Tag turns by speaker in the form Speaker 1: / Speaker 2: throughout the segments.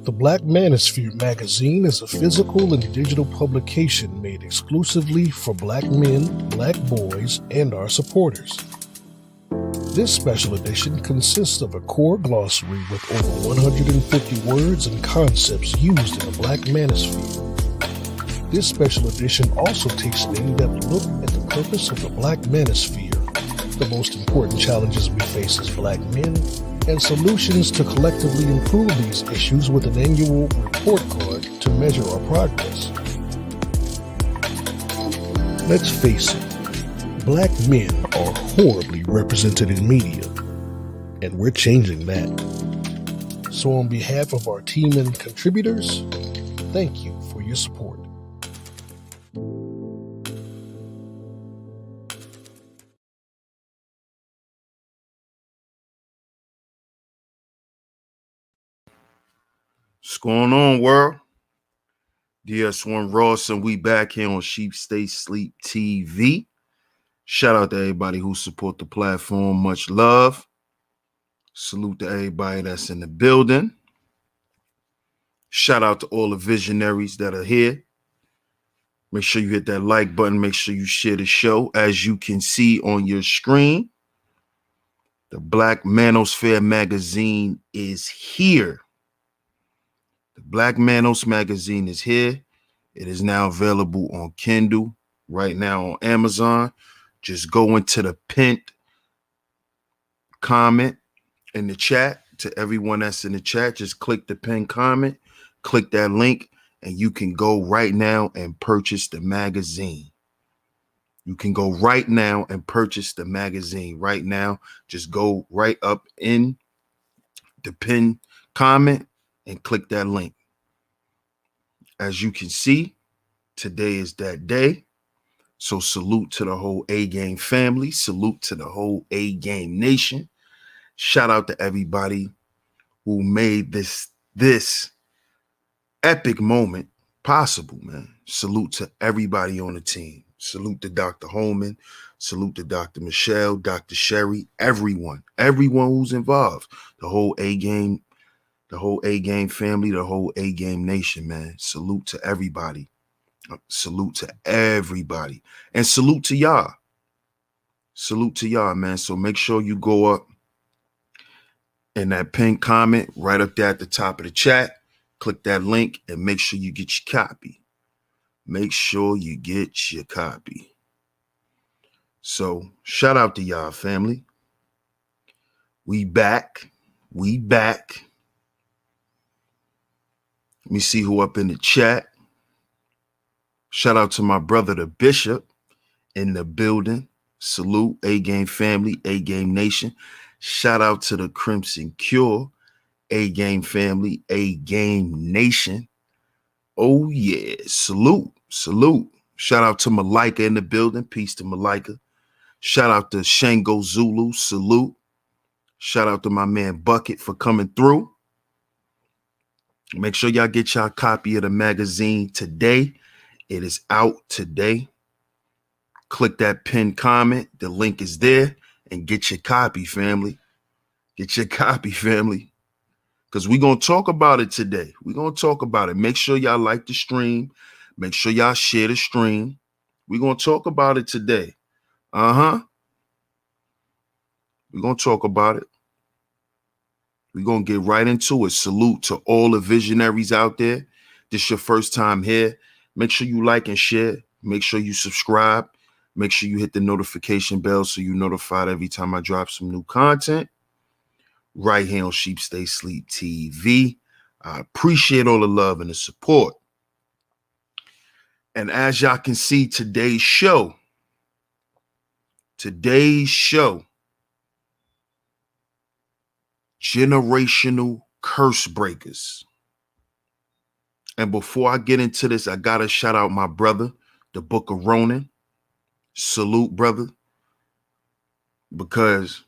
Speaker 1: The Black Manosphere magazine is a physical and digital publication made exclusively for Black men, Black boys, and our supporters. This special edition consists of a core glossary with over 150 words and concepts used in the Black Manosphere. This special edition also takes an in-depth look at the purpose of the Black Manosphere, the most important challenges we face as Black men, and solutions to collectively improve these issues with an annual report card to measure our progress. Let's face it, Black men are horribly represented in media. and we're changing that. So on behalf of our team and contributors, thank you for your support.
Speaker 2: What's going on, world? DS1 Ross, and we back here on SHEEPSTAYSLEEPTV. Shout out to everybody who support the platform. Much love. Salute to everybody that's in the building. Shout out to all the visionaries that are here. Make sure you hit that like button. Make sure you share the show. As you can see on your screen, the Black Manosphere magazine is here. The Black Manos magazine is here. It is now available on Kindle, right now on Amazon. Just go into the pinned comment in the chat. To everyone that's in the chat, just click the pinned comment, click that link, and you can go right now and purchase the magazine. You can go right now and purchase the magazine right now. Just go right up in the pinned comment and click that link. As you can see, today is that day. So salute to the whole A-Game family. Salute to the whole A-Game nation. Shout out to everybody who made this epic moment possible, man. Salute to everybody on the team. Salute to Dr. Holman. Salute to Dr. Michelle, Dr. Sherry, everyone who's involved. The whole A-Game family, the whole A-Game nation, man. Salute to everybody. Salute to everybody. And salute to y'all. Salute to y'all, man. So make sure you go up in that pinned comment right up there at the top of the chat. Click that link and make sure you get your copy. Make sure you get your copy. So shout out to y'all, family. We back. We back. Let me see who up in the chat. Shout out to my brother, the Bishop, in the building. Salute, A-Game family, A-Game nation. Shout out to the Crimson Cure, A-Game family, A-Game nation. Oh, yeah. Salute. Salute. Shout out to Malika in the building. Peace to Malika. Shout out to Shango Zulu. Salute. Shout out to my man Bucket for coming through. Make sure y'all get y'all copy of the magazine today. It is out today. Click that pinned comment. The link is there. And get your copy, family. Get your copy, family. Because we're going to talk about it today. We're going to talk about it. Make sure y'all like the stream. Make sure y'all share the stream. We're going to talk about it today. We're going to talk about it. We're going to get right into it. Salute to all the visionaries out there. This is your first time here. Make sure you like and share. Make sure you subscribe. Make sure you hit the notification bell so you're notified every time I drop some new content. Right here on Sheep Stay Sleep TV. I appreciate all the love and the support. And as y'all can see, today's show, generational curse breakers. And before I get into this, I got to shout out my brother, the Book of Ronan. Salute, brother. Because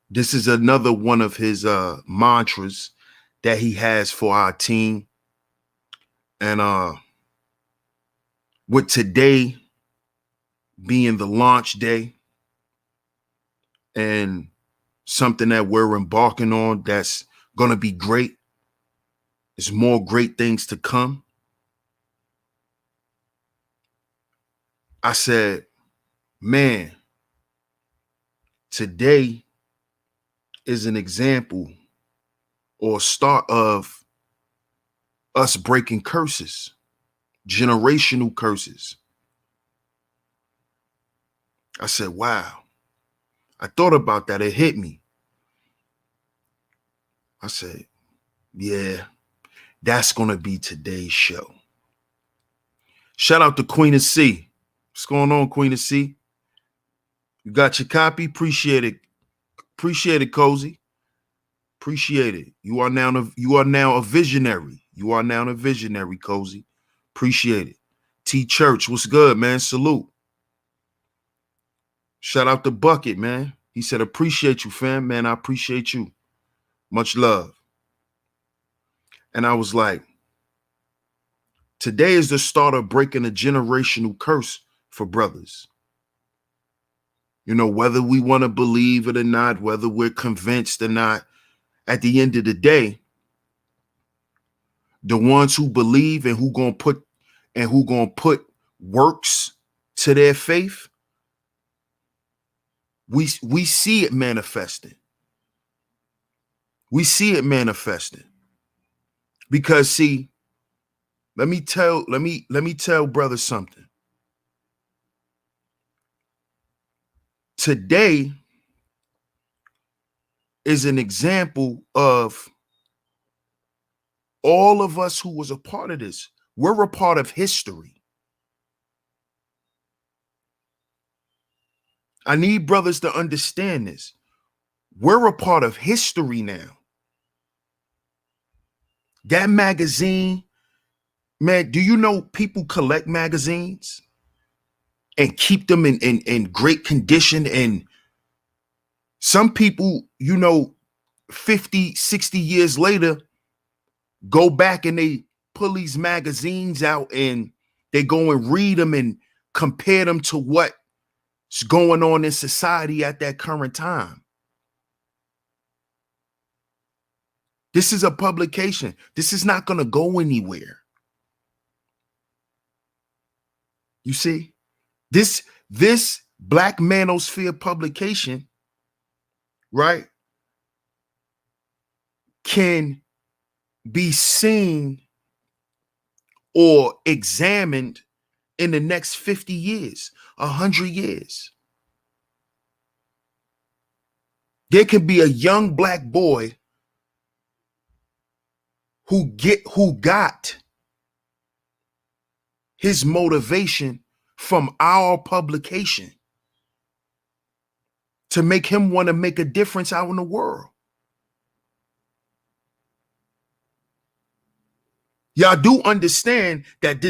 Speaker 2: this is another one of his mantras that he has for our team. And with today being the launch day and something that we're embarking on that's going to be great. There's more great things to come. I said, man, today is an example or start of us breaking curses, generational curses. I said, wow. I thought about that. It hit me. I said, yeah, that's going to be today's show. Shout out to Queen of C. What's going on, Queen of C? You got your copy? Appreciate it. Appreciate it, Cozy. Appreciate it. You are now a visionary. You are now a visionary, Cozy. Appreciate it. T Church, what's good, man? Salute. Shout out to Bucket, man. He said, appreciate you, fam. Man, I appreciate you. Much love. And I was like, today is the start of breaking a generational curse for brothers. You know, whether we want to believe it or not, whether we're convinced or not, at the end of the day, the ones who believe and who gonna put works to their faith, we see it manifesting. We see it manifesting. Because see, let me tell brothers something. Today is an example of all of us who was a part of this. We're a part of history. I need brothers to understand this. We're a part of history now. That magazine, man, do you know people collect magazines and keep them in great condition? And some people, you know, 50, 60 years later, go back and they pull these magazines out and they go and read them and compare them to what's going on in society at that current time. This is a publication. This is not going to go anywhere. You see, this Black Manosphere publication, right, can be seen or examined in the next 50 years, 100 years. There can be a young Black boy who got his motivation from our publication to make him want to make a difference out in the world. Y'all do understand that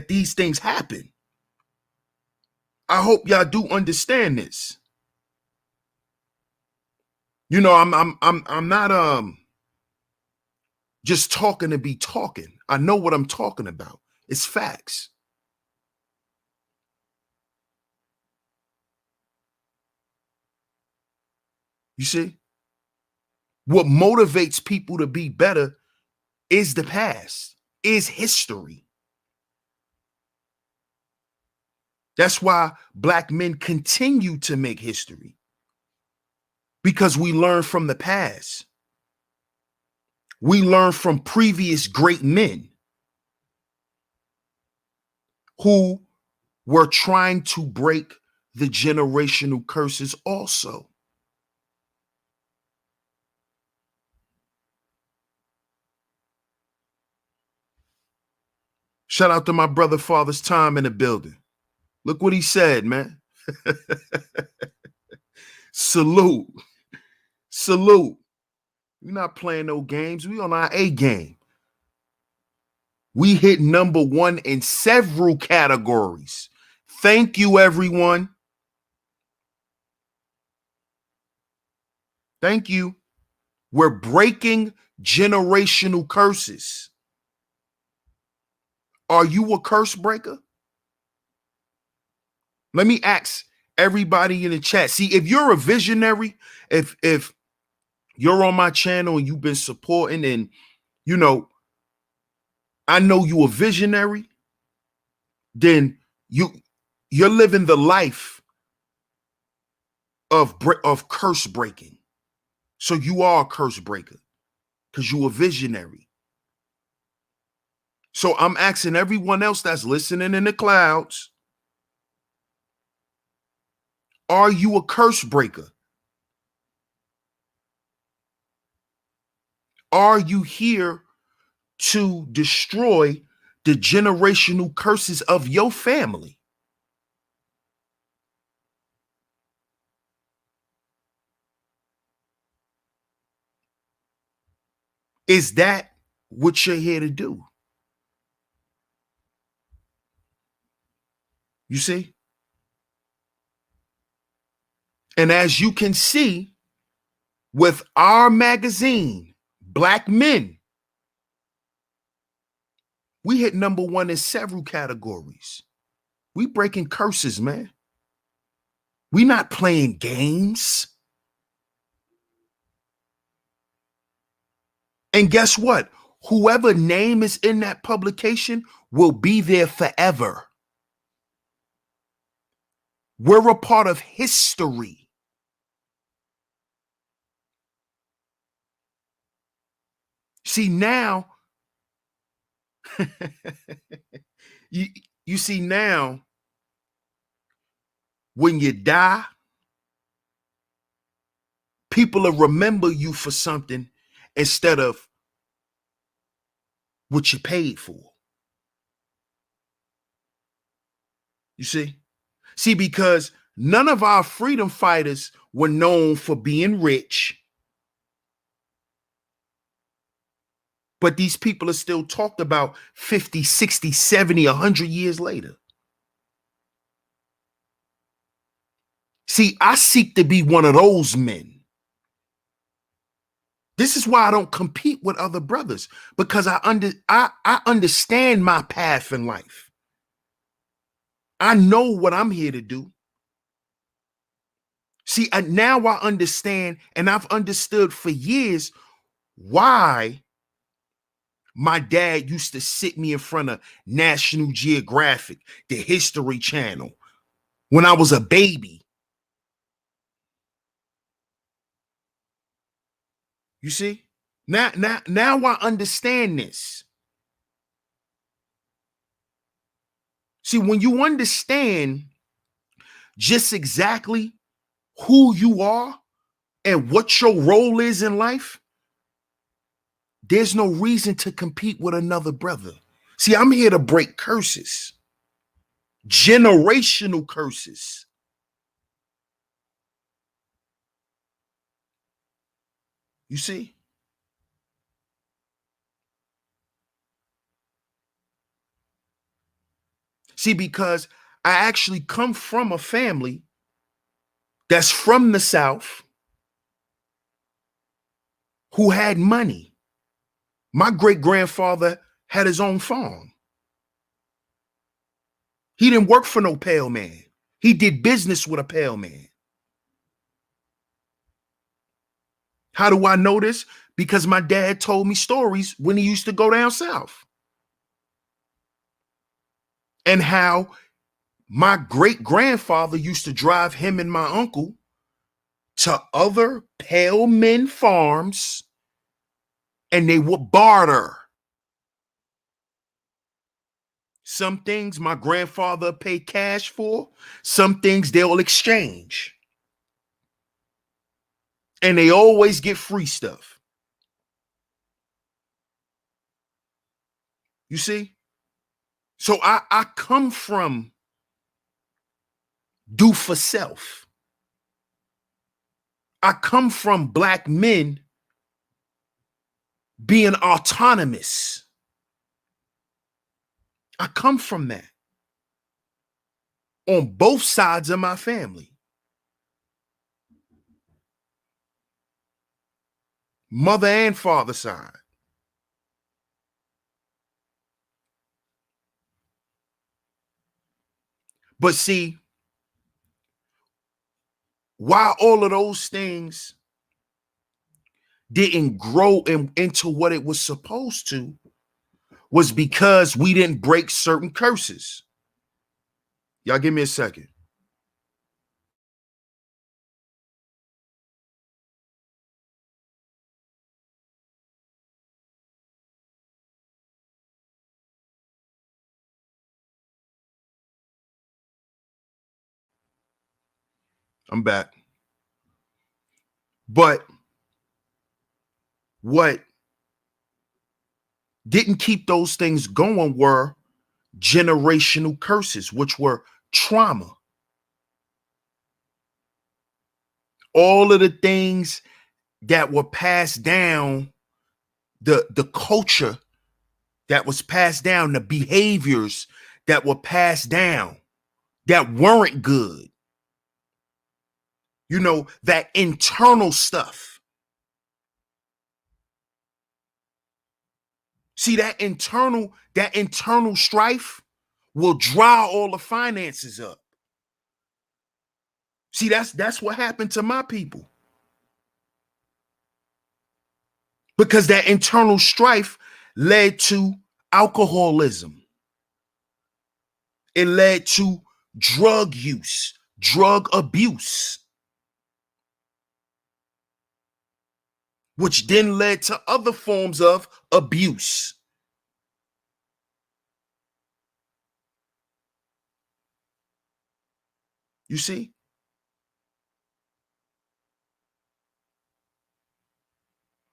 Speaker 2: these things happen. I hope y'all do understand this. You know, I'm not just talking to be talking. I know what I'm talking about. It's facts. You see? What motivates people to be better is the past, is history. That's why Black men continue to make history, because we learn from the past. We learn from previous great men who were trying to break the generational curses also. Shout out to my brother Father's Time in the building. Look what he said, man. Salute. Salute. We're not playing no games. We on our A game. We hit number 1 in several categories. Thank you, everyone. Thank you. We're breaking generational curses. Are you a curse breaker? Let me ask everybody in the chat. See, if you're a visionary, if you're on my channel and you've been supporting, and you know, I know you a visionary, then you're living the life of curse breaking. So you are a curse breaker because you a visionary. So I'm asking everyone else that's listening in the clouds, are you a curse breaker? Are you here to destroy the generational curses of your family? Is that what you're here to do? You see? And as you can see, with our magazine, Black Men, we hit #1 in several categories. We breaking curses, man. We not playing games. And guess what? Whoever name is in that publication will be there forever. We're a part of history. See now, you, you see now, when you die, people will remember you for something instead of what you paid for. You see? See, because none of our freedom fighters were known for being rich, but these people are still talked about 50, 60, 70, 100 years later. See, I seek to be one of those men. This is why I don't compete with other brothers, because I understand my path in life. I know what I'm here to do. See, now I understand, and I've understood for years why my dad used to sit me in front of National Geographic, the History Channel, when I was a baby. You see? Now I understand this. See, when you understand just exactly who you are and what your role is in life, there's no reason to compete with another brother. See, I'm here to break curses, generational curses. You see? See, because I actually come from a family that's from the South who had money. My great grandfather had his own farm. He didn't work for no pale man. He did business with a pale man. How do I know this? Because my dad told me stories when he used to go down south. And how my great grandfather used to drive him and my uncle to other pale men farms, and they would barter. Some things my grandfather pay cash for, some things they'll exchange. And they always get free stuff. You see? So I come from do for self. I come from Black men being autonomous. I come from that on both sides of my family. Mother and father side. But see, why all of those things didn't grow into what it was supposed to was because we didn't break certain curses. Y'all give me a second. I'm back. But what didn't keep those things going were generational curses, which were trauma. All of the things that were passed down the culture that was passed down, the behaviors that were passed down that weren't good. You know, that internal stuff. See, that internal strife will dry all the finances up. See, that's what happened to my people. Because that internal strife led to alcoholism. It led to drug use, drug abuse, which then led to other forms of abuse. You see?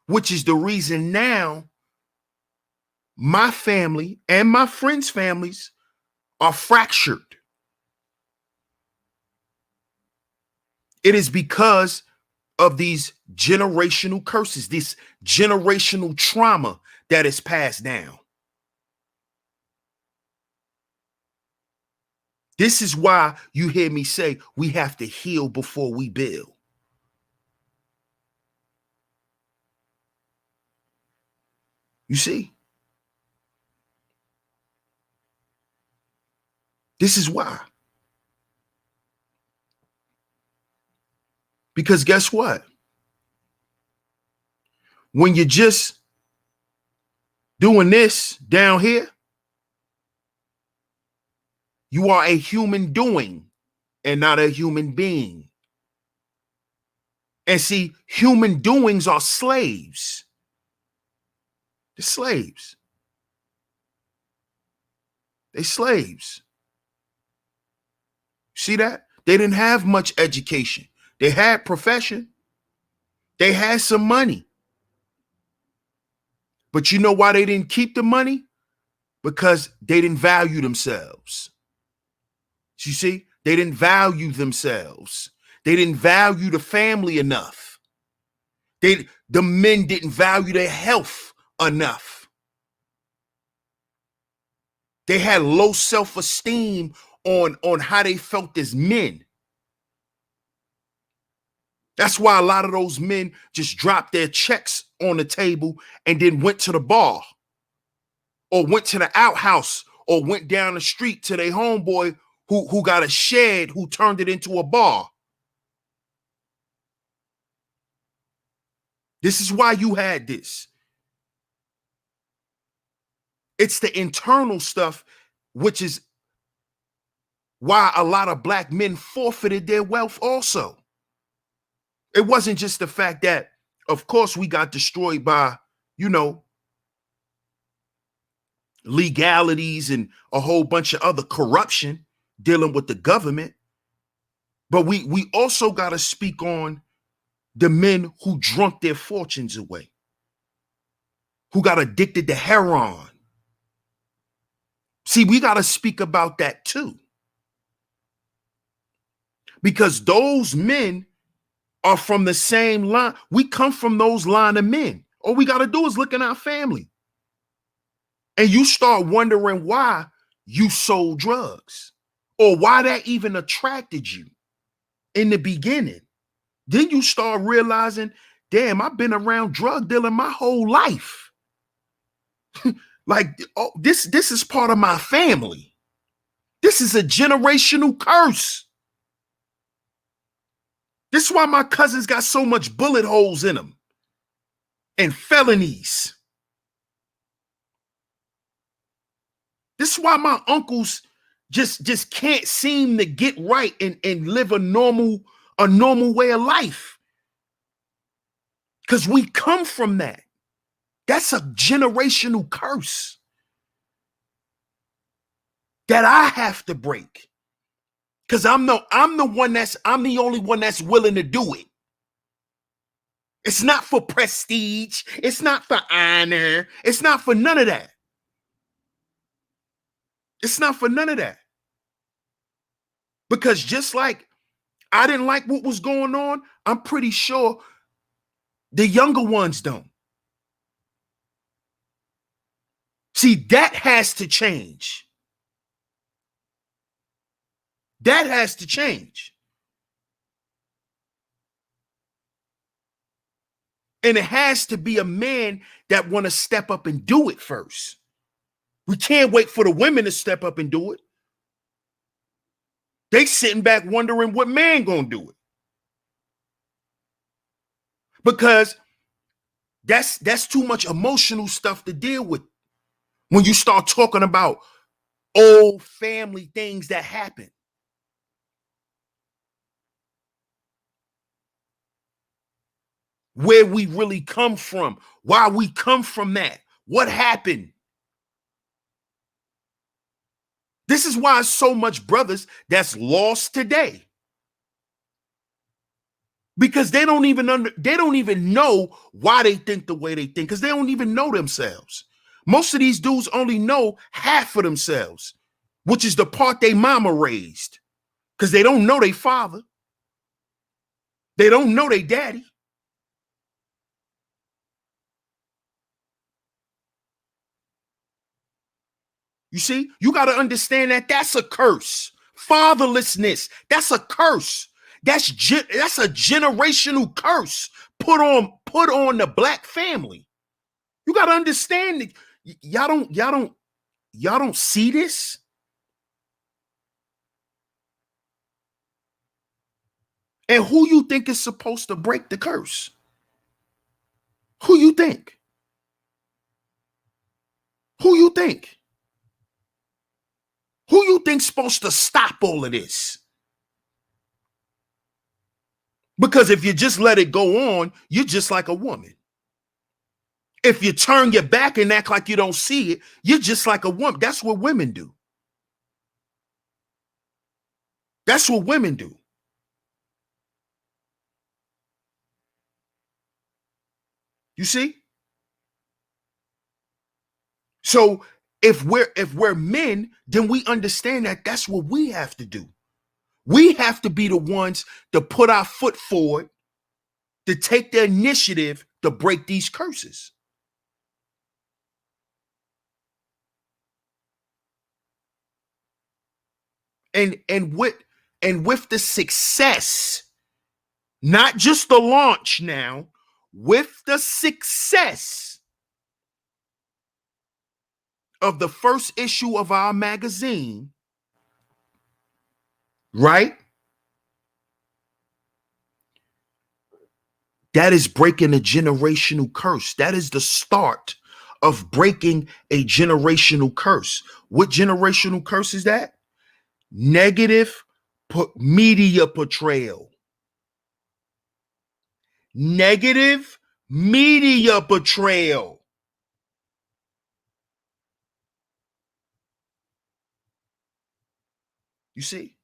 Speaker 2: Which is the reason now my family and my friends' families are fractured. It is because of these generational curses, this generational trauma that is passed down. This is why you hear me say we have to heal before we build. You see? This is why. Because guess what? When you're just doing this down here, you are a human doing and not a human being. And see, human doings are slaves. They're slaves. They're slaves. See that? They didn't have much education. They had profession. They had some money. But you know why they didn't keep the money? Because they didn't value themselves. You see? They didn't value themselves. They didn't value the family enough. The men didn't value their health enough. They had low self-esteem on how they felt as men. That's why a lot of those men just dropped their checks on the table and then went to the bar or went to the outhouse or went down the street to their homeboy who got a shed who turned it into a bar. This is why you had this. It's the internal stuff, which is why a lot of black men forfeited their wealth also. It wasn't just the fact that, of course, we got destroyed by, legalities and a whole bunch of other corruption dealing with the government. But we also got to speak on the men who drunk their fortunes away, who got addicted to heroin. See, we got to speak about that too. Because those men are from the same line. We come from those line of men. All we got to do is look in our family. And you start wondering why you sold drugs or why that even attracted you in the beginning. Then you start realizing, damn, I've been around drug dealing my whole life. Like, oh, this is part of my family. This is a generational curse. This is why my cousins got so much bullet holes in them and felonies. This is why my uncles just can't seem to get right and live a normal way of life. Because we come from that. That's a generational curse that I have to break. Because I'm the only one that's willing to do it. It's not for prestige. It's not for honor. It's not for none of that. It's not for none of that. Because just like I didn't like what was going on, I'm pretty sure the younger ones don't. See, that has to change. That has to change. And it has to be a man that want to step up and do it first. We can't wait for the women to step up and do it. They sitting back wondering what man gonna do it. Because that's too much emotional stuff to deal with when you start talking about old family things that happen. Where we really come from, why we come from that, what happened. This is why so much brothers that's lost today. Because they don't even know why they think the way they think, because they don't even know themselves. Most of these dudes only know half of themselves, which is the part they mama raised, because they don't know their father. They don't know their daddy. You see, you got to understand that that's a curse. Fatherlessness, that's a curse. That's a generational curse put on the black family. You got to understand that y'all don't see this. And who you think is supposed to break the curse? Who you think? Who you think? Who you think's supposed to stop all of this? Because if you just let it go on, you're just like a woman. If you turn your back and act like you don't see it, you're just like a woman. That's what women do. That's what women do. You see? So if we're men, then we understand that that's what we have to do. We have to be the ones to put our foot forward, to take the initiative to break these curses. And with the success, not just the launch now, with the success of the first issue of our magazine, right? That is breaking a generational curse. That is the start of breaking a generational curse. What generational curse is that? Negative media portrayal. Negative media portrayal. You see?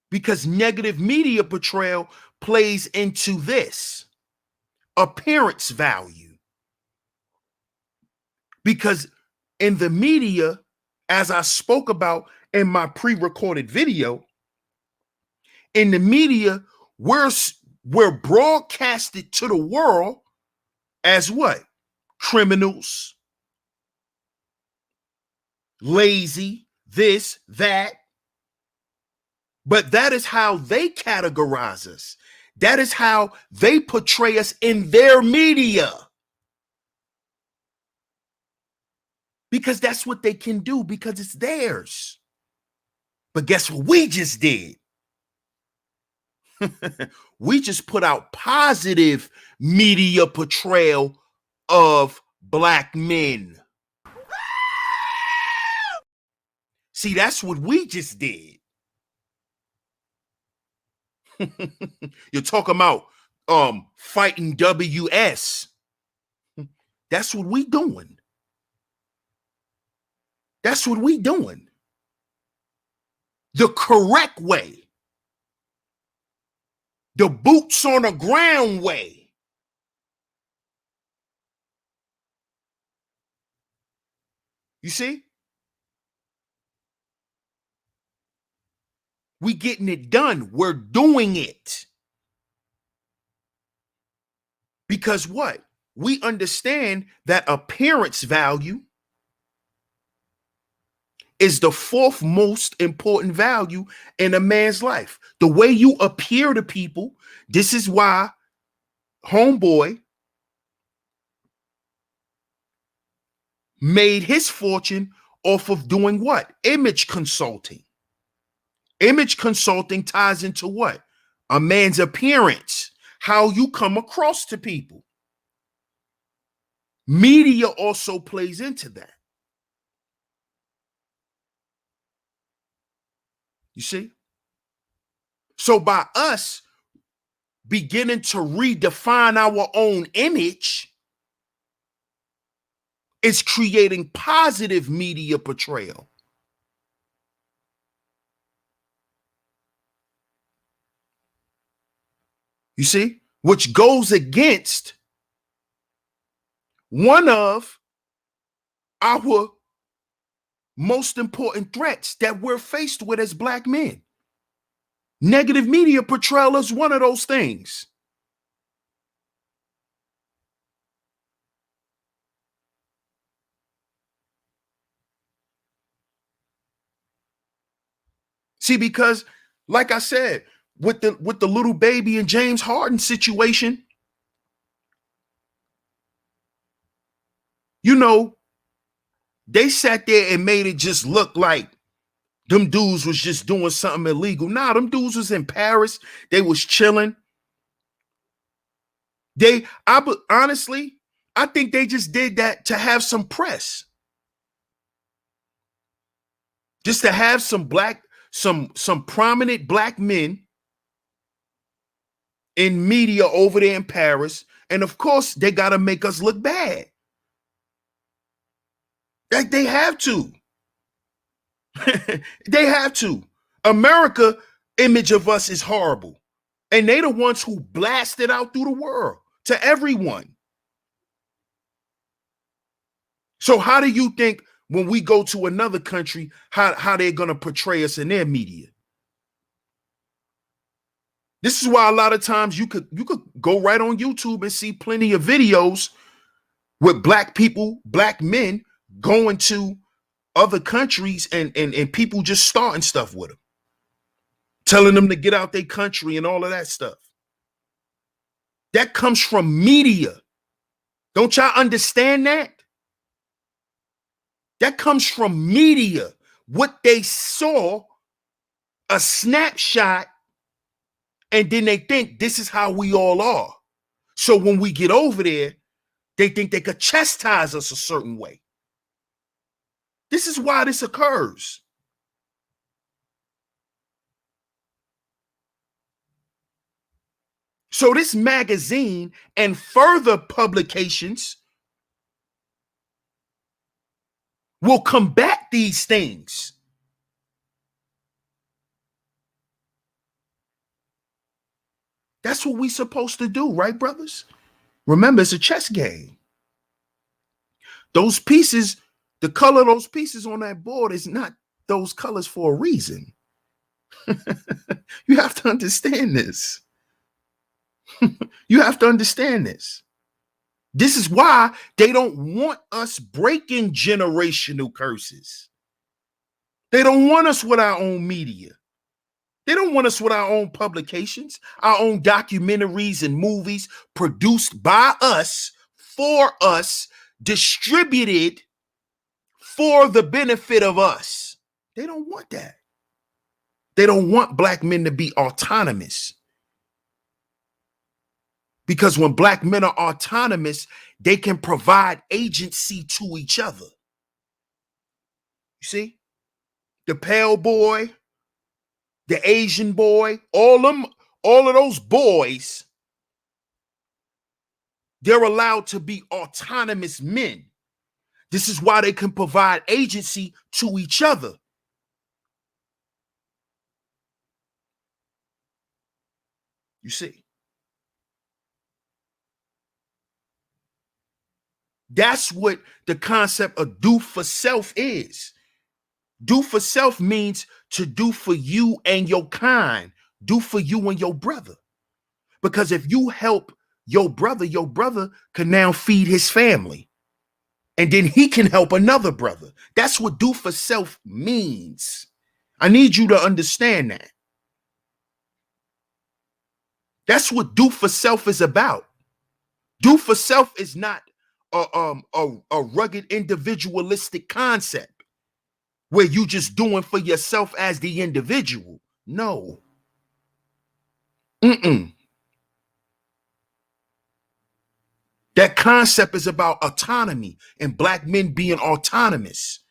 Speaker 2: Because negative media portrayal plays into this appearance value. Because in the media, as I spoke about in my pre-recorded video, in the media, we're broadcasted to the world as what? Criminals, lazy, this, that. But that is how they categorize us. That is how they portray us in their media. Because that's what they can do, because it's theirs. But guess what we just did? We just put out positive media portrayal of black men. See, that's what we just did. You're talking about fighting WS. That's what we doing. That's what we doing. The correct way. The boots on the ground way. You see? We getting it done. We're doing it. Because what? we understand that appearance value is the fourth most important value in a man's life. The way you appear to people. This is why homeboy made his fortune off of doing what? Image consulting. Image consulting ties into what? A man's appearance, how you come across to people. Media also plays into that. You see? So by us beginning to redefine our own image, it's creating positive media portrayal. You see? Which goes against one of our most important threats that we're faced with as Black men. Negative media portrayal is one of those things. See, because like I said, with the little baby and James Harden situation, you know, they sat there and made it just look like them dudes was just doing something illegal. Nah, them dudes was in Paris. They was chilling. Honestly, I think they just did that to have some press. Just to have some prominent Black men in media over there in Paris. And of course, they got to make us look bad. Like they have to. They have to. America image of us is horrible. And they the ones who blast it out through the world to everyone. So how do you think when we go to another country, how they're going to portray us in their media? This is why a lot of times you could go right on YouTube and see plenty of videos with Black people, Black men going to other countries and people just starting stuff with them, telling them to get out their country and all of that stuff. That comes from media. Don't y'all understand that? That comes from media. What they saw, a snapshot, and then they think this is how we all are. So when we get over there, they think they could chastise us a certain way. This is why this occurs. So this magazine and further publications will combat these things. That's what we're supposed to do, right, brothers? Remember, it's a chess game. Those pieces, the color of those pieces on that board is not those colors for a reason. You have to understand this. You have to understand this. This is why they don't want us breaking generational curses. They don't want us with our own media. They don't want us with our own publications, our own documentaries and movies produced by us, for us, distributed for the benefit of us. They don't want that. They don't want Black men to be autonomous. Because when Black men are autonomous, they can provide agency to each other. You see? The pale boy, the Asian boy, all of those boys, they're allowed to be autonomous men. This is why they can provide agency to each other. You see? That's what the concept of do for self is. Do for self means to do for you and your kind. Do for you and your brother. Because if you help your brother can now feed his family. And then he can help another brother. That's what do for self means. I need you to understand that. That's what do for self is about. Do for self is not a rugged individualistic concept where you just doing for yourself as the individual. No. Mm-mm. That concept is about autonomy and black men being autonomous.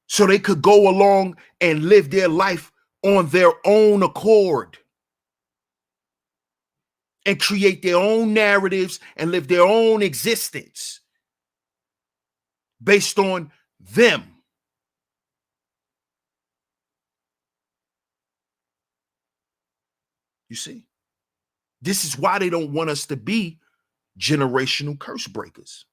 Speaker 2: So they could go along and live their life on their own accord and create their own narratives and live their own existence based on them. You see, this is why they don't want us to be generational curse breakers.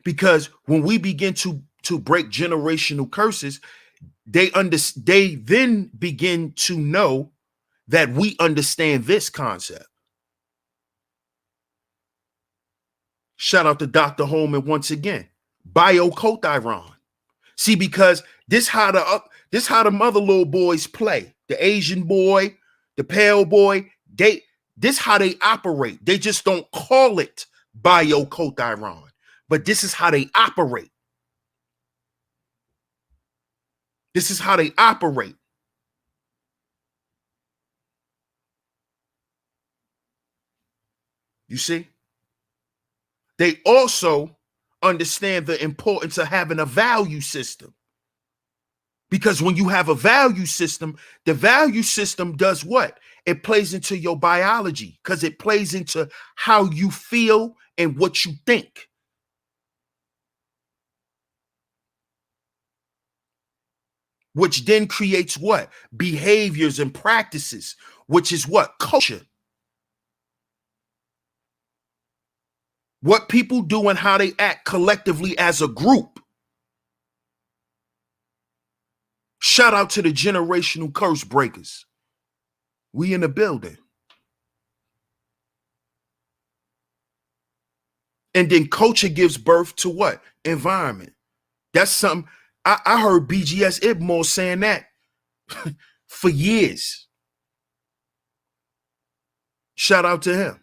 Speaker 2: Because when we begin to break generational curses, they then begin to know that we understand this concept. Shout out to Dr. Holman once again. Biocothyron. See, because this how the mother little boys play. The Asian boy, the pale boy, this how they operate. They just don't call it biocothyron, but this is how they operate. This is how they operate. You see? They also understand the importance of having a value system. Because when you have a value system, the value system does what? It plays into your biology because it plays into how you feel and what you think. Which then creates what? Behaviors and practices, which is what? Culture. What people do and how they act collectively as a group. Shout out to the generational curse breakers. We in the building. And then culture gives birth to what? Environment. That's something I heard BGS Ibmore saying that for years. Shout out to him.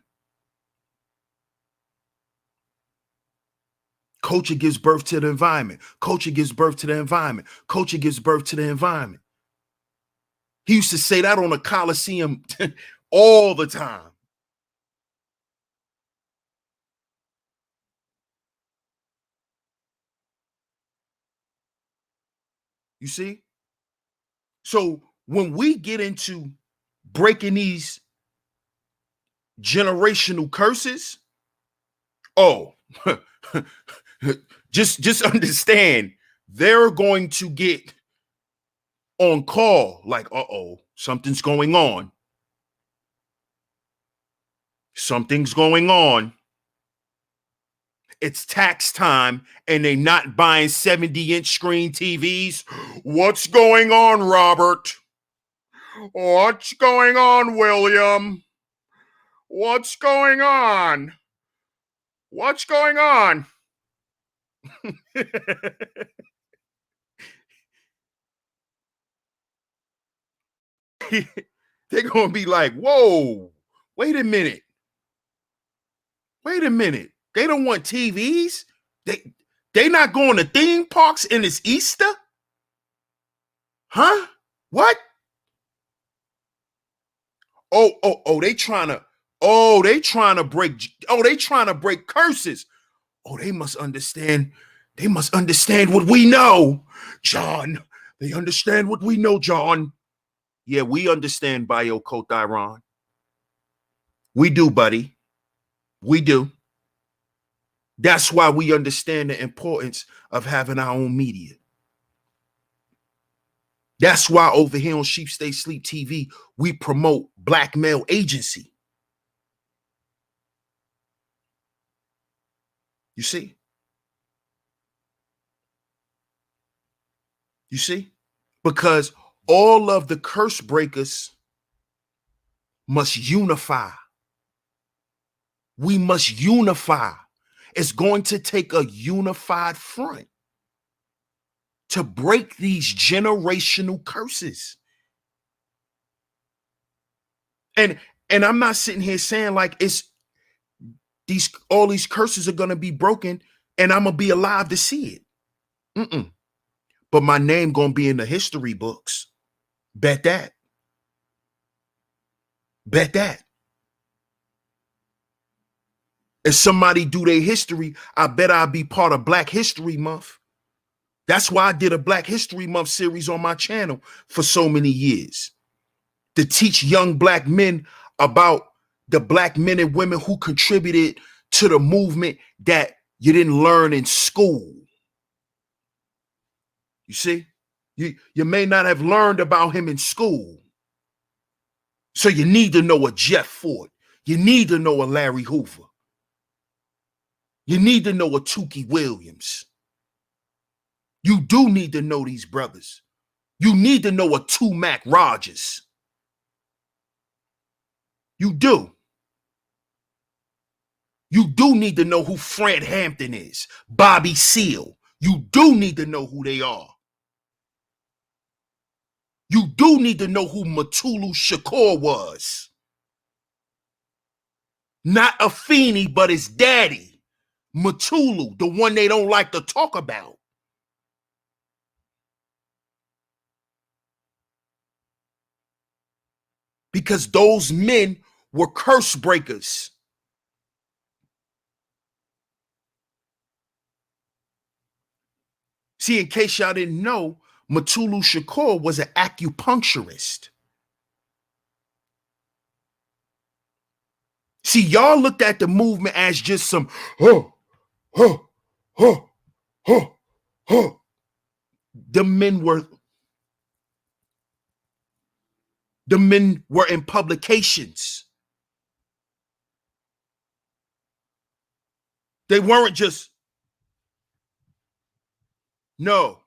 Speaker 2: Culture gives birth to the environment. Culture gives birth to the environment. Culture gives birth to the environment. He used to say that on the Coliseum all the time. You see? So when we get into breaking these generational curses, oh, just understand they're going to get on call like, uh-oh, something's going on. Something's going on. It's tax time and they not buying 70-inch screen TVs. What's going on, Robert? What's going on, William? What's going on? What's going on? They're going to be like, whoa, wait a minute. Wait a minute. They don't want TVs? They not going to theme parks and it's Easter? Huh? What? They trying to break curses. Oh, they must understand. They must understand what we know, John. They understand what we know, John. Yeah, we understand biocothyron. We do, buddy. We do. That's why we understand the importance of having our own media. That's why over here on Sheep Stay Sleep TV, we promote Black Male Agency. You see? You see? Because All of the curse breakers must unify. We must unify. It's going to take a unified front to break these generational curses. And I'm not sitting here saying like it's all these curses are going to be broken and I'm going to be alive to see it. Mm-mm. But my name going to be in the history books. Bet that. Bet that. If somebody do their history, I bet I'll be part of Black History Month. That's why I did a Black History Month series on my channel for so many years, to teach young Black men about the Black men and women who contributed to the movement that you didn't learn in school. You see, you may not have learned about him in school. So you need to know a Jeff Ford. You need to know a Larry Hoover. You need to know a Tukey Williams. You do need to know these brothers. You need to know a Mac Rogers. You do. You do need to know who Fred Hampton is, Bobby Seale. You do need to know who they are. You do need to know who Mutulu Shakur was. Not Afeni, but his daddy, Mutulu, the one they don't like to talk about. Because those men were curse breakers. See, in case y'all didn't know, Mutulu Shakur was an acupuncturist. See, y'all looked at the movement as just some, huh, huh, huh, huh, huh. The men were in publications. They weren't just, no.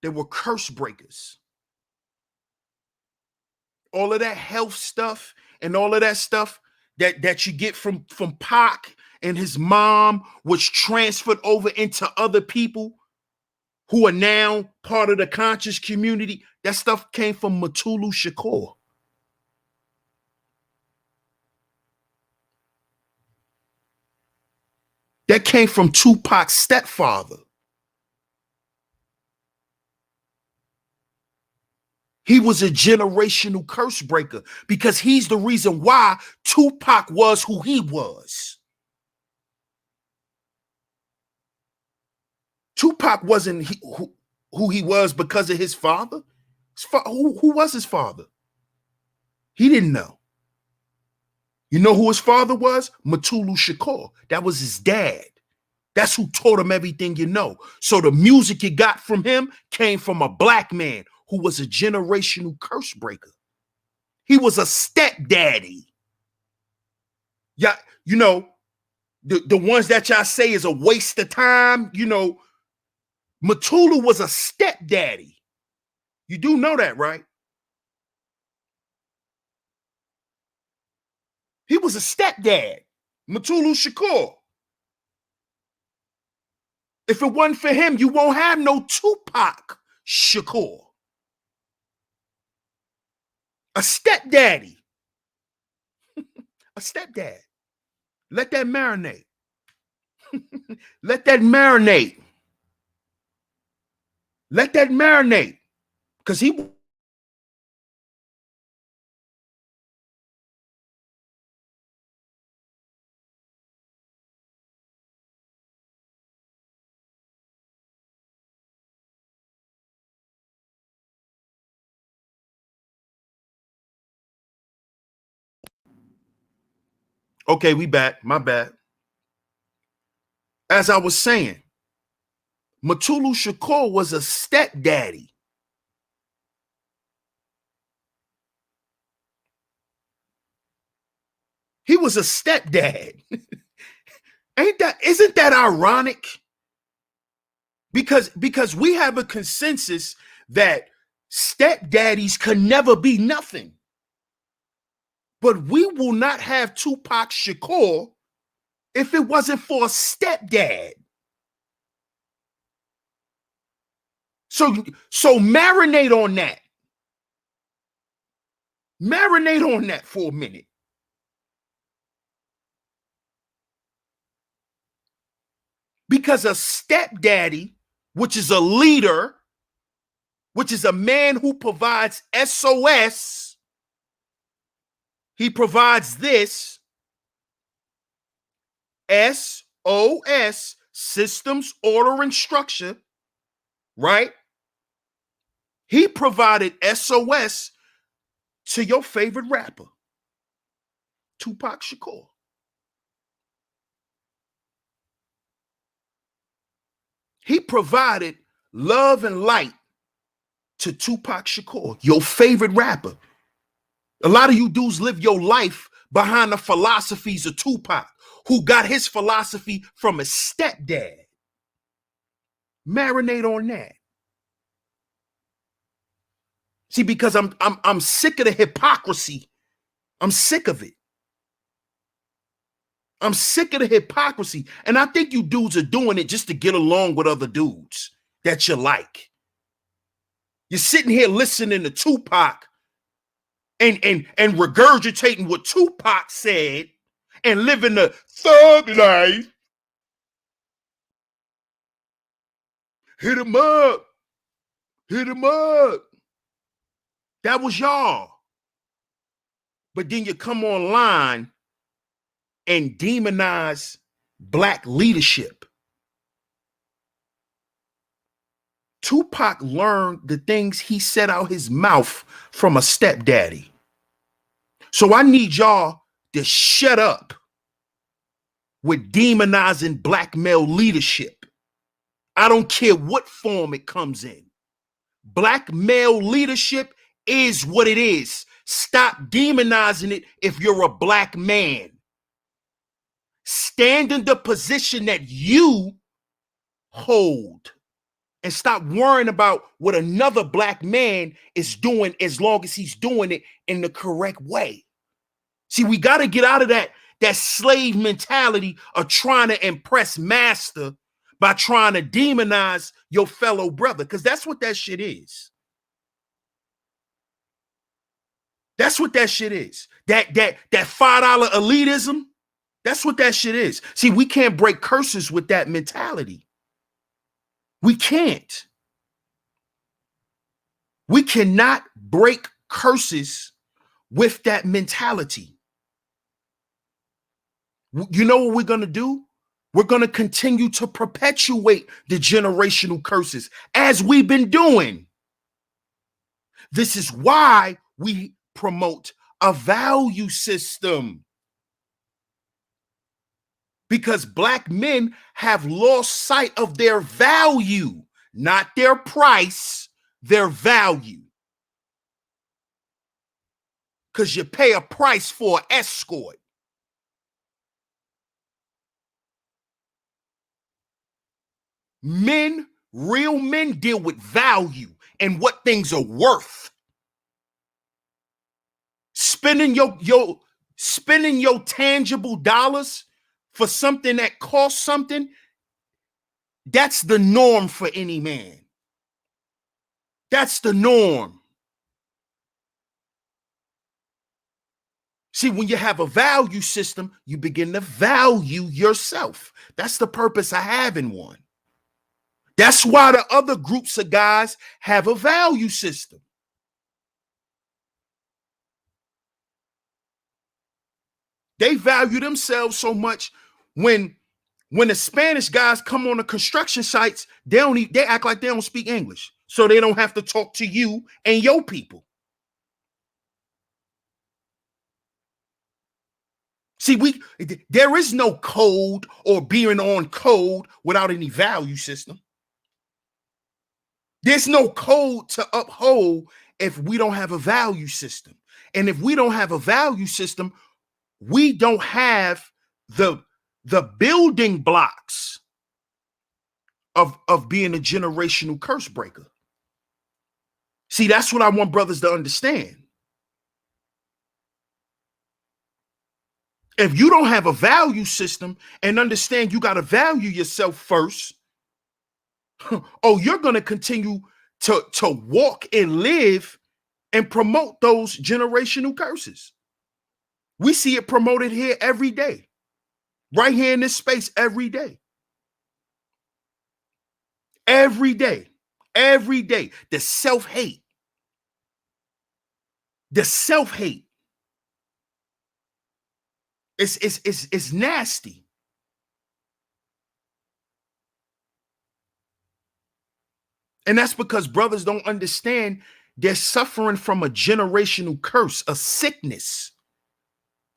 Speaker 2: They were curse breakers. All of that health stuff and all of that stuff that you get from Pac and his mom was transferred over into other people who are now part of the conscious community. That stuff came from Mutulu Shakur. That came from Tupac's stepfather. He was a generational curse breaker because he's the reason why Tupac was who he was. Tupac wasn't who he was because of his father. Who was his father? He didn't know. You know who his father was? Mutulu Shakur. That was his dad. That's who taught him everything you know. So the music you got from him came from a Black man who was a generational curse breaker. He was a stepdaddy. Yeah, you know, the ones that y'all say is a waste of time, you know, Mutulu was a stepdaddy. You do know that, right? He was a stepdad. Mutulu Shakur. If it wasn't for him, you won't have no Tupac Shakur. A stepdaddy. A stepdad. Let that marinate. Let that marinate. Let that marinate. Because he. Okay, we back. My bad. As I was saying, Mutulu Shakur was a stepdaddy. He was a stepdad. Isn't that ironic? Because we have a consensus that stepdaddies could never be nothing. But we will not have Tupac Shakur if it wasn't for a stepdad. So marinate on that. Marinate on that for a minute. Because a stepdaddy, which is a leader, which is a man who provides SOS, he provides this SOS, systems, order, and structure, right? He provided SOS to your favorite rapper, Tupac Shakur. He provided love and light to Tupac Shakur, your favorite rapper. A lot of you dudes live your life behind the philosophies of Tupac, who got his philosophy from his stepdad. Marinate on that. See, because I'm sick of the hypocrisy. I'm sick of it. I'm sick of the hypocrisy. And I think you dudes are doing it just to get along with other dudes that you like. You're sitting here listening to Tupac and regurgitating what Tupac said and living the thug life. Hit him up. Hit him up. That was y'all. But then you come online and demonize black leadership. Tupac learned the things he said out his mouth from a stepdaddy. So I need y'all to shut up with demonizing black male leadership. I don't care what form it comes in. Black male leadership is what it is. Stop demonizing it if you're a black man. Stand in the position that you hold and stop worrying about what another black man is doing as long as he's doing it in the correct way. See, we got to get out of that slave mentality of trying to impress master by trying to demonize your fellow brother, because that's what that shit is. That's what that shit is. That $5 elitism, that's what that shit is. See, we can't break curses with that mentality. We can't. We cannot break curses with that mentality. You know what we're going to do? We're going to continue to perpetuate the generational curses as we've been doing. This is why we promote a value system. Because black men have lost sight of their value, not their price, their value. Because you pay a price for an escort. Men, real men, deal with value and what things are worth. Spending your tangible dollars for something that costs something, that's the norm for any man. That's the norm. See, when you have a value system, you begin to value yourself. That's the purpose of having one. That's why the other groups of guys have a value system. They value themselves so much when the Spanish guys come on the construction sites, they act like they don't speak English. So they don't have to talk to you and your people. See, there is no code or being on code without any value system. There's no code to uphold if we don't have a value system. And if we don't have a value system, we don't have the the building blocks of being a generational curse breaker. See, that's what I want brothers to understand. If you don't have a value system and understand you got to value yourself first, oh, you're going to continue to walk and live and promote those generational curses. We see it promoted here every day, right here in this space every day. Every day. Every day. The self-hate. The self-hate. It's nasty. And that's because brothers don't understand they're suffering from a generational curse, a sickness.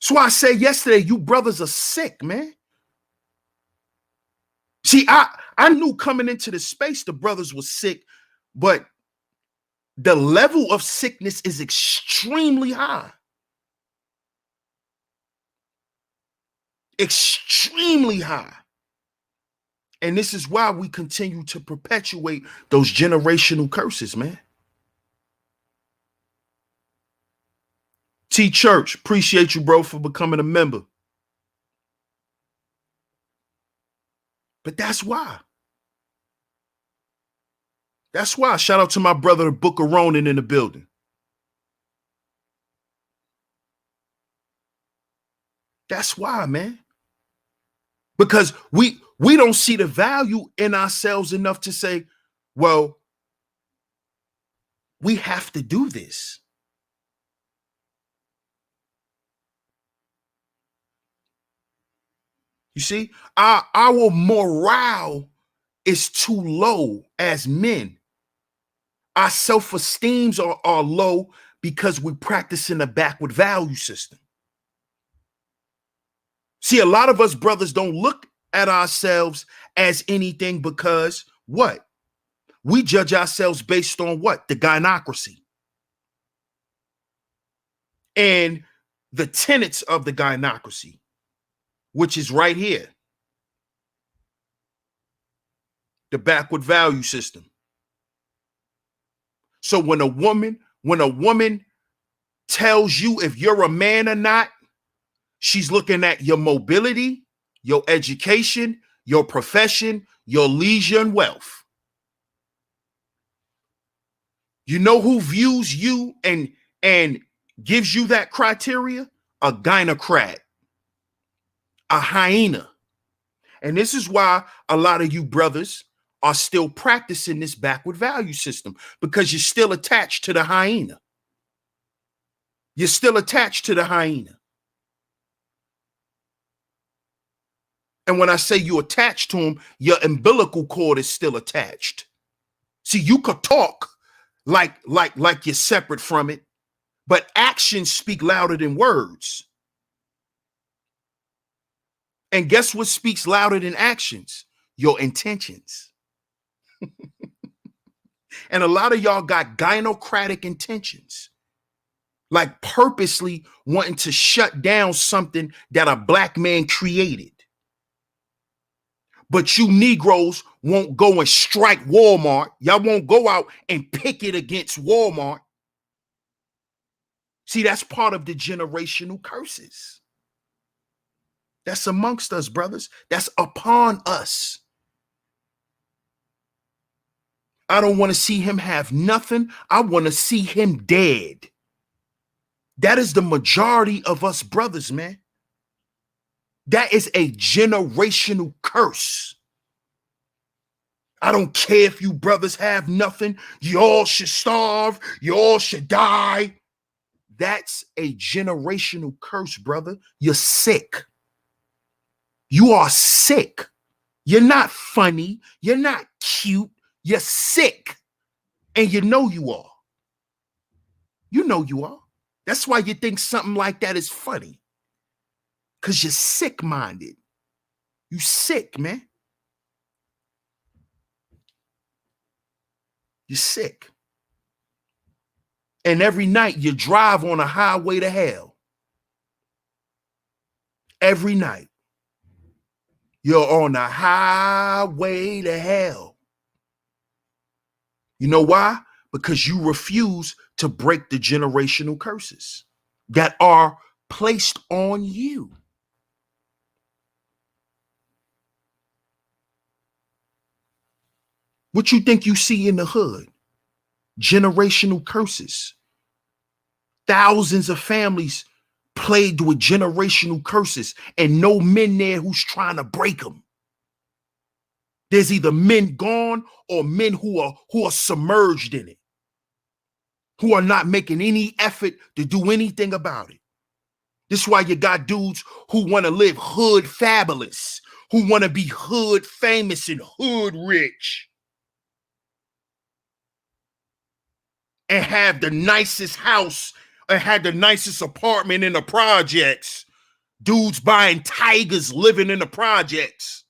Speaker 2: That's why I said yesterday, you brothers are sick, man. See, I knew coming into the space the brothers were sick, but the level of sickness is extremely high. Extremely high. And this is why we continue to perpetuate those generational curses, man. T Church, appreciate you, bro, for becoming a member. But that's why. That's why. Shout out to my brother, the Book of Ronan, in the building. That's why, man. Because we don't see the value in ourselves enough to say, well, we have to do this. You see, our morale is too low as men. Our self-esteems are low because we're practicing a backward value system. See, a lot of us brothers don't look at ourselves as anything because what? We judge ourselves based on what? The gynocracy. And the tenets of the gynocracy, which is right here. The backward value system. So when a woman tells you if you're a man or not, she's looking at your mobility, your education, your profession, your leisure and wealth. You know who views you and gives you that criteria? A gynocrat, a hyena. And this is why a lot of you brothers are still practicing this backward value system, because you're still attached to the hyena. You're still attached to the hyena. And when I say you're attached to him, your umbilical cord is still attached. See, you could talk like you're separate from it, but actions speak louder than words. And guess what speaks louder than actions? Your intentions. And a lot of y'all got gynocratic intentions, like purposely wanting to shut down something that a black man created. But you Negroes won't go and strike Walmart. Y'all won't go out and picket against Walmart. See, that's part of the generational curses. That's amongst us, brothers. That's upon us. I don't want to see him have nothing. I want to see him dead. That is the majority of us brothers, man. That is a generational curse. I don't care if you brothers have nothing. You all should starve. You all should die. That's a generational curse, brother. You're sick. You are sick. You're not funny. You're not cute. You're sick. And you know you are. You know you are. That's why you think something like that is funny. Because you're sick-minded. You sick, man. You're sick. And every night you drive on a highway to hell. Every night. You're on the highway to hell. You know why? Because you refuse to break the generational curses that are placed on you. What you think you see in the hood? Generational curses. Thousands of families plagued with generational curses and no men there who's trying to break them. There's either men gone or men who are submerged in it, who are not making any effort to do anything about it. This is why you got dudes who want to live hood fabulous, who want to be hood famous and hood rich, and have the nicest house and had the nicest apartment in the projects. Dudes buying tigers, living in the projects.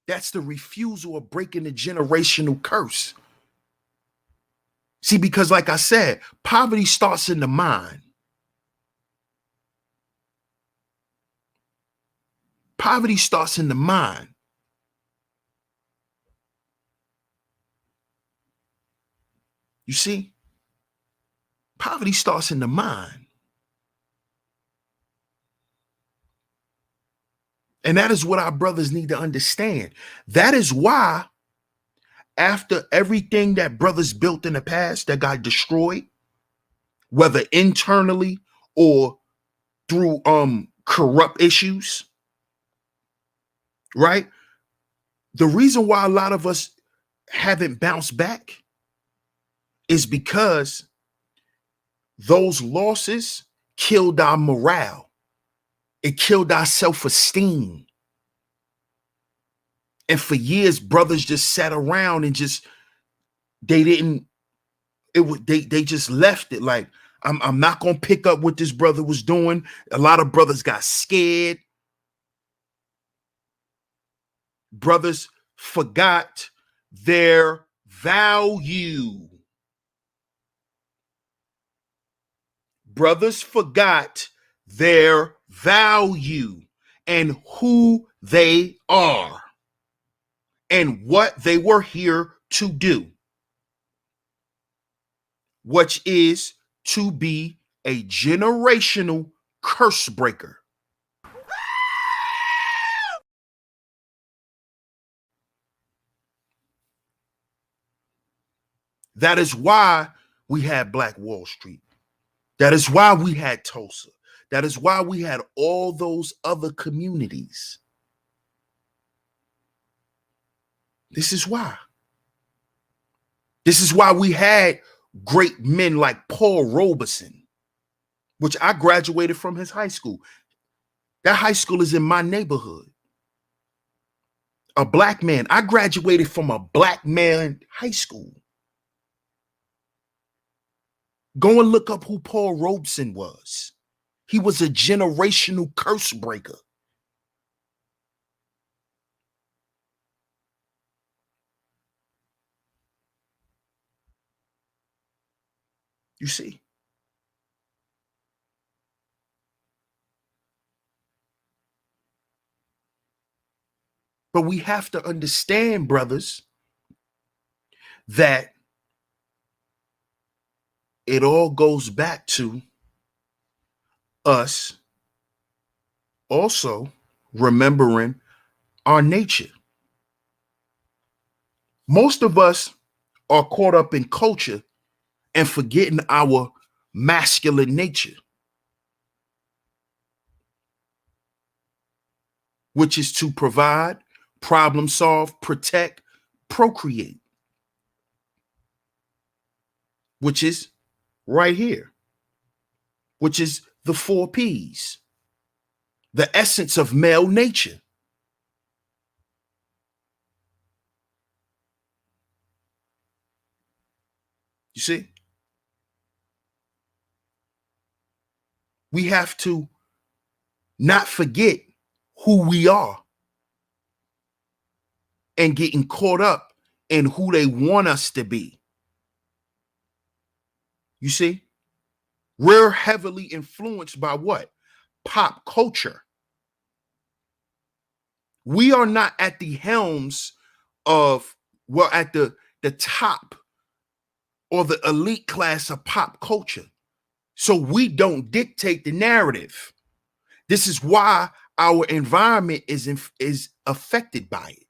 Speaker 2: That's the refusal of breaking the generational curse. See, because like I said, poverty starts in the mind. Poverty starts in the mind. You see? Poverty starts in the mind. And that is what our brothers need to understand. That is why after everything that brothers built in the past that got destroyed, whether internally or through corrupt issues, right? The reason why a lot of us haven't bounced back is because those losses killed our morale. It killed our self-esteem. And for years, brothers just sat around and just they just left it. Like, I'm not gonna pick up what this brother was doing. A lot of brothers got scared. Brothers forgot their value. Brothers forgot their value and who they are and what they were here to do, which is to be a generational curse breaker. That is why we had Black Wall Street. That is why we had Tulsa. That is why we had all those other communities. This is why. This is why we had great men like Paul Robeson, which I graduated from his high school. That high school is in my neighborhood. A black man. I graduated from a black man high school. Go and look up who Paul Robeson was. He was a generational curse breaker. You see? But we have to understand, brothers, that it all goes back to us also remembering our nature. Most of us are caught up in culture and forgetting our masculine nature, which is to provide, problem solve, protect, procreate, which is right here, which is the 4 P's, the essence of male nature. You see? We have to not forget who we are and getting caught up in who they want us to be. You see? We're heavily influenced by what? Pop culture. We are not at the helms of, well, at the top or the elite class of pop culture. So we don't dictate the narrative. This is why our environment is affected by it.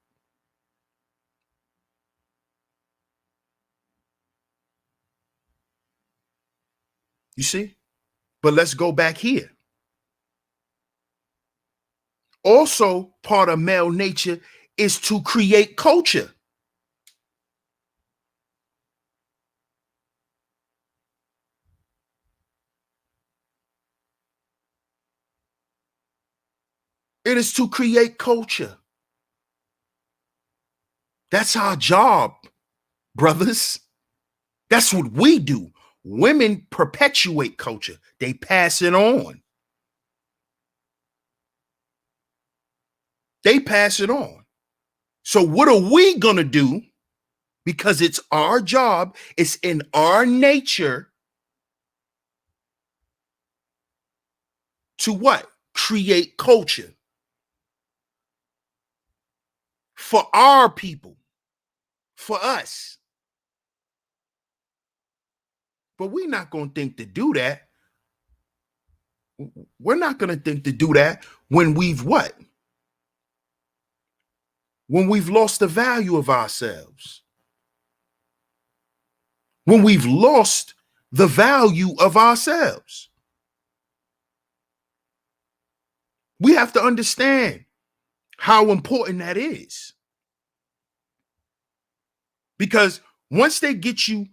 Speaker 2: You see? But let's go back here. Also, part of male nature is to create culture. It is to create culture. That's our job, brothers. That's what we do. Women perpetuate culture. They pass it on. They pass it on. So what are we going to do? Because it's our job, it's in our nature to what? Create culture for our people, for us. But we're not going to think to do that. We're not going to think to do that when we've what? When we've lost the value of ourselves. When we've lost the value of ourselves. We have to understand how important that is. Because once they get you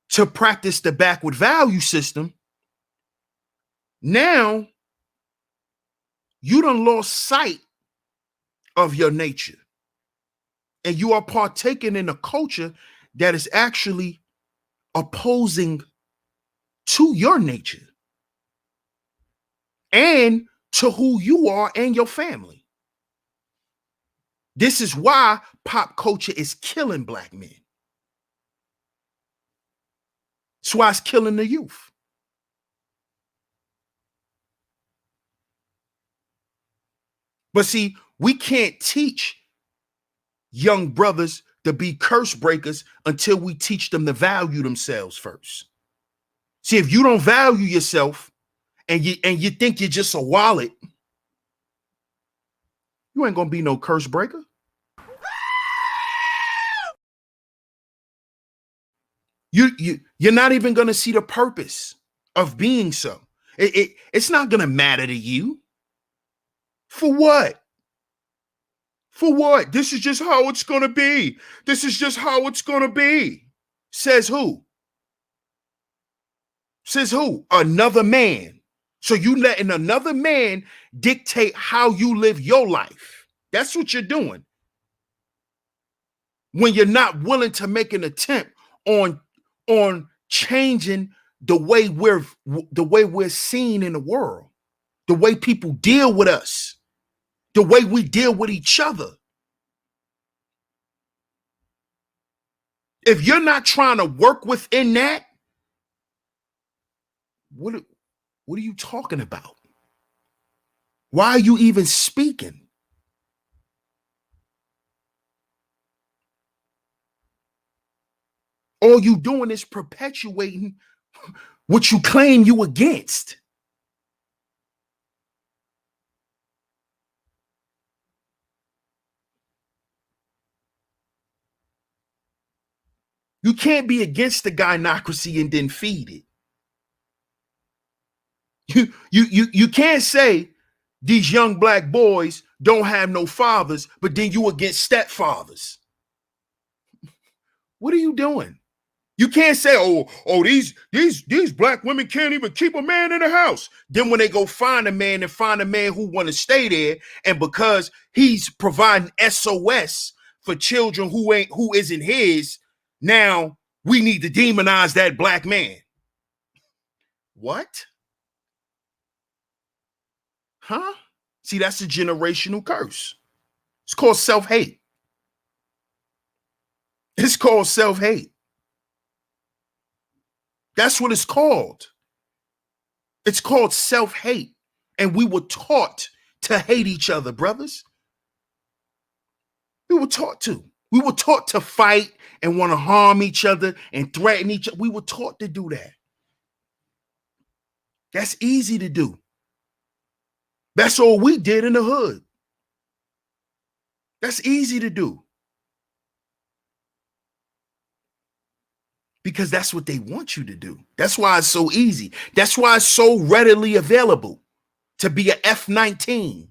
Speaker 2: to practice the backward value system, now you done lost sight of your nature. And you are partaking in a culture that is actually opposing to your nature and to who you are and your family. This is why pop culture is killing Black men. That's why it's killing the youth. But see, we can't teach young brothers to be curse breakers until we teach them to value themselves first. See, if you don't value yourself and you think you're just a wallet, you ain't gonna be no curse breaker. You're not even gonna see the purpose of being so. It's not gonna matter to you. For what? For what? This is just how it's gonna be. This is just how it's gonna be. Says who? Says who? Another man. So you letting another man dictate how you live your life. That's what you're doing. When you're not willing to make an attempt on changing the way we're seen in the world, the way people deal with us, the way we deal with each other. If you're not trying to work within that, what are you talking about? Why are you even speaking? All you doing is perpetuating what you claim you against. You can't be against the gynocracy and then feed it. You can't say these young Black boys don't have no fathers, but then you against stepfathers. What are you doing? You can't say, these Black women can't even keep a man in the house. Then when they go find a man who want to stay there, and because he's providing SOS for children who isn't his, now we need to demonize that Black man. What? Huh? See, that's a generational curse. It's called self-hate. It's called self-hate. That's what it's called. It's called self-hate. And we were taught to hate each other, brothers. We were taught to. We were taught to fight and want to harm each other and threaten each other. We were taught to do that. That's easy to do. That's all we did in the hood. That's easy to do. Because that's what they want you to do. That's why it's so easy. That's why it's so readily available to be a F-19.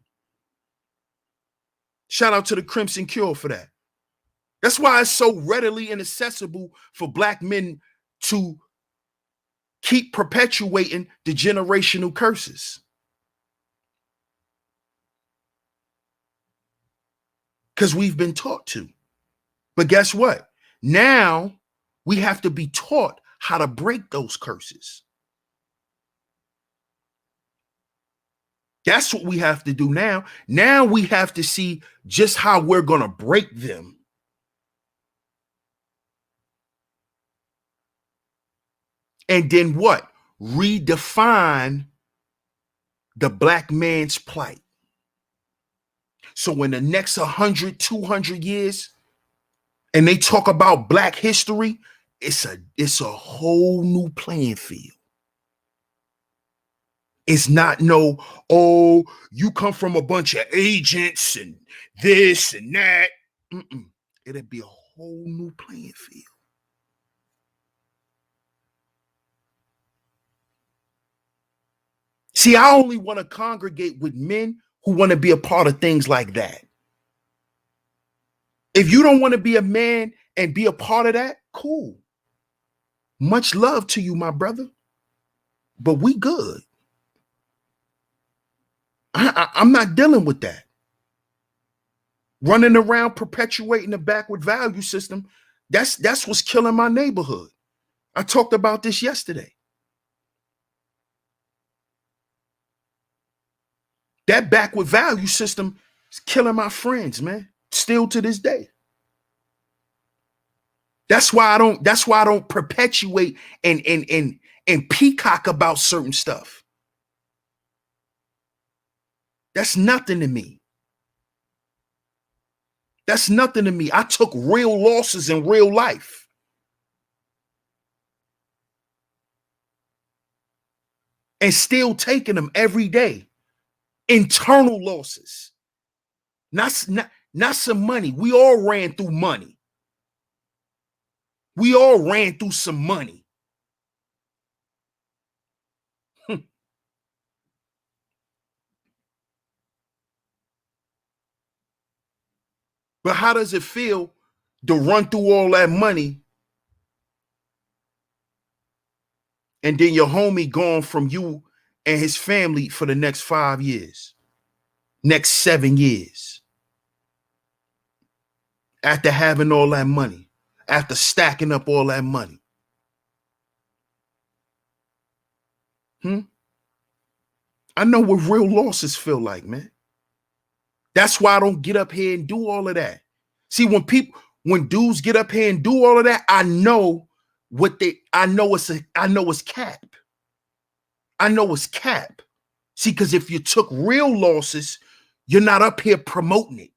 Speaker 2: Shout out to the Crimson Cure for that. That's why it's so readily inaccessible for black men to keep perpetuating the generational curses. Because we've been taught to. But guess what? Now we have to be taught how to break those curses. That's what we have to do now. Now we have to see just how we're going to break them. And then what? Redefine the black man's plight. So in the next 100, 200 years, and they talk about black history, it's a whole new playing field. It's not no, oh, you come from a bunch of agents and this and that. It'll be a whole new playing field. See, I only want to congregate with men who want to be a part of things like that. If you don't want to be a man and be a part of that, cool. Much love to you, my brother. But we good. I'm not dealing with that. Running around perpetuating the backward value system, that's what's killing my neighborhood. I talked about this yesterday. That backward value system is killing my friends, man. Still to this day. That's why I don't perpetuate and peacock about certain stuff. That's nothing to me. That's nothing to me. I took real losses in real life. And still taking them every day. Internal losses. Not some money. We all ran through money. We all ran through some money. But how does it feel to run through all that money and then your homie gone from you and his family for the next 5 years, next 7 years? After having all that money, after stacking up all that money. I know what real losses feel like, man. That's why I don't get up here and do all of that. See, when dudes get up here and do all of that, I know it's cap. I know it's cap. See, because if you took real losses, you're not up here promoting it.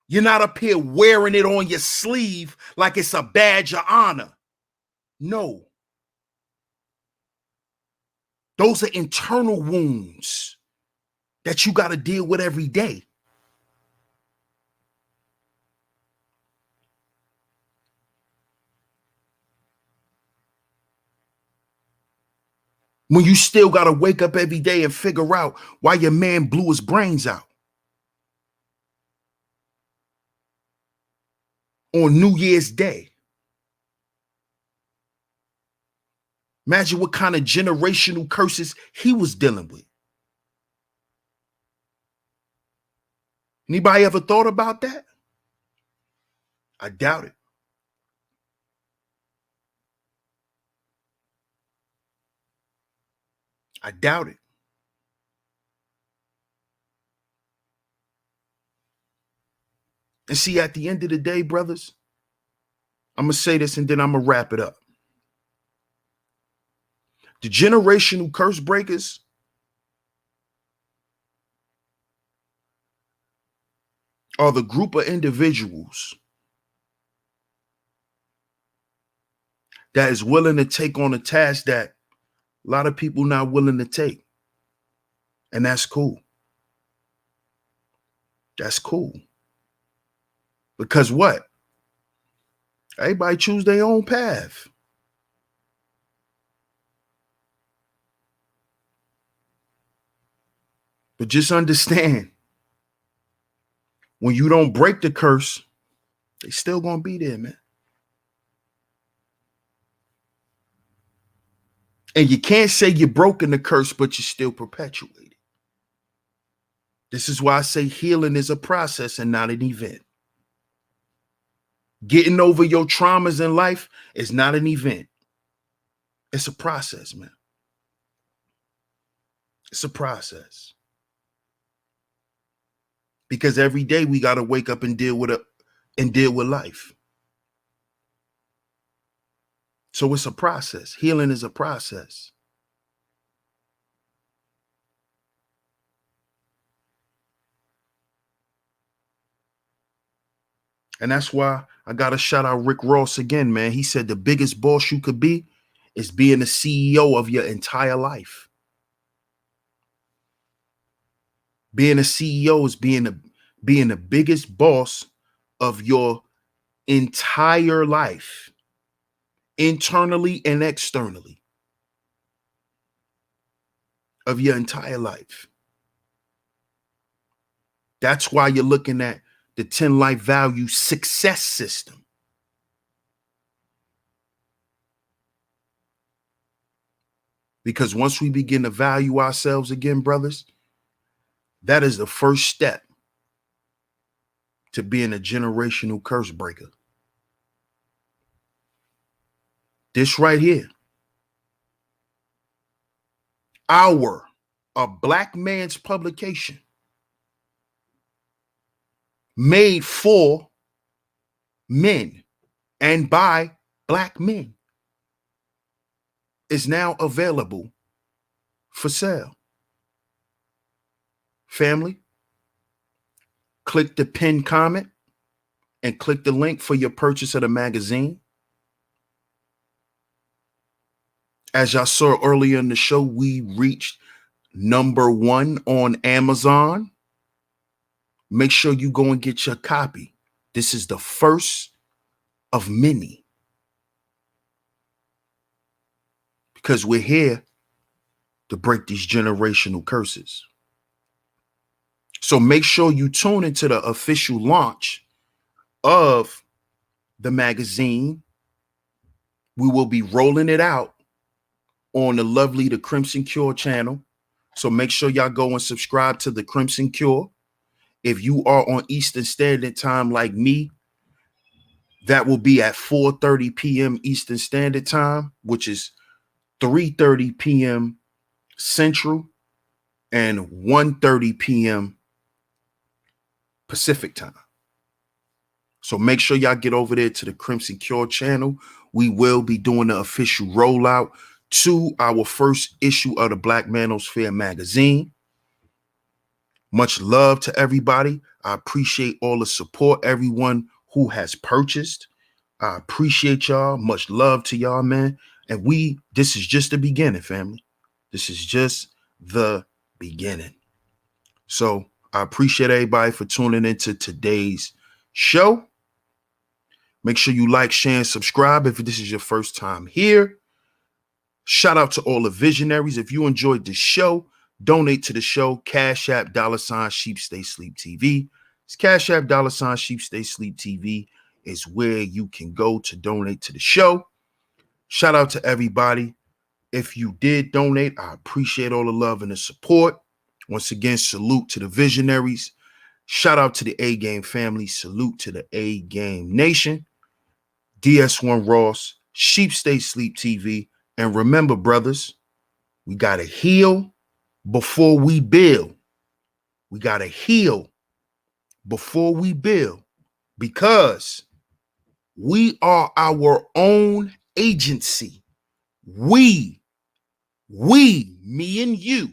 Speaker 2: You're not up here wearing it on your sleeve like it's a badge of honor. No. Those are internal wounds that you got to deal with every day. When you still got to wake up every day and figure out why your man blew his brains out on New Year's Day. Imagine what kind of generational curses he was dealing with. Anybody ever thought about that? I doubt it. I doubt it. And see, at the end of the day, brothers, I'm going to say this and then I'm going to wrap it up. The generational curse breakers are the group of individuals that is willing to take on a task that a lot of people not willing to take. And that's cool. That's cool. Because what? Everybody choose their own path. But just understand, when you don't break the curse, they still gonna be there, man. And you can't say you're broken the curse, but you still perpetuate it. This is why I say healing is a process and not an event. Getting over your traumas in life is not an event. It's a process, man. It's a process. Because every day we got to wake up and deal with life. So it's a process. Healing is a process. And that's why I got to shout out Rick Ross again, man. He said the biggest boss you could be is being the CEO of your entire life. Being a CEO is being the biggest boss of your entire life, internally and externally, of your entire life. That's why you're looking at the 10 life value success system. Because once we begin to value ourselves again, brothers, that is the first step to being a generational curse breaker. This right here, a black man's publication made for men and by black men, is now available for sale. Family, click the pinned comment and click the link for your purchase of the magazine. As y'all saw earlier in the show, we reached #1 on Amazon. Make sure you go and get your copy. This is the first of many. Because we're here to break these generational curses. So make sure you tune into the official launch of the magazine. We will be rolling it out on the lovely The Crimson Cure channel. So make sure y'all go and subscribe to The Crimson Cure. If you are on Eastern Standard Time like me, that will be at 4:30 p.m. Eastern Standard Time, which is 3:30 p.m. Central and 1:30 p.m. Pacific Time. So make sure y'all get over there to the Crimson Cure channel. We will be doing the official rollout to our first issue of the Black Manosphere magazine. Much love to everybody. I appreciate all the support, everyone who has purchased. I appreciate y'all. Much love to y'all, man. And this is just the beginning, family. This is just the beginning. So I appreciate everybody for tuning into today's show. Make sure you like, share, and subscribe if this is your first time here. Shout out to all the visionaries. If you enjoyed this show, donate to the show. Cash App $SheepStaySleepTV. It's Cash App $SheepStaySleepTV is where you can go to donate to the show. Shout out to everybody. If you did donate, I appreciate all the love and the support. Once again, salute to the visionaries. Shout out to the A-Game family. Salute to the A-Game Nation. DS1 Ross, Sheep Stay Sleep TV. And remember, brothers, we got to heal before we build. We got to heal before we build, because we are our own agency. We We, me and you,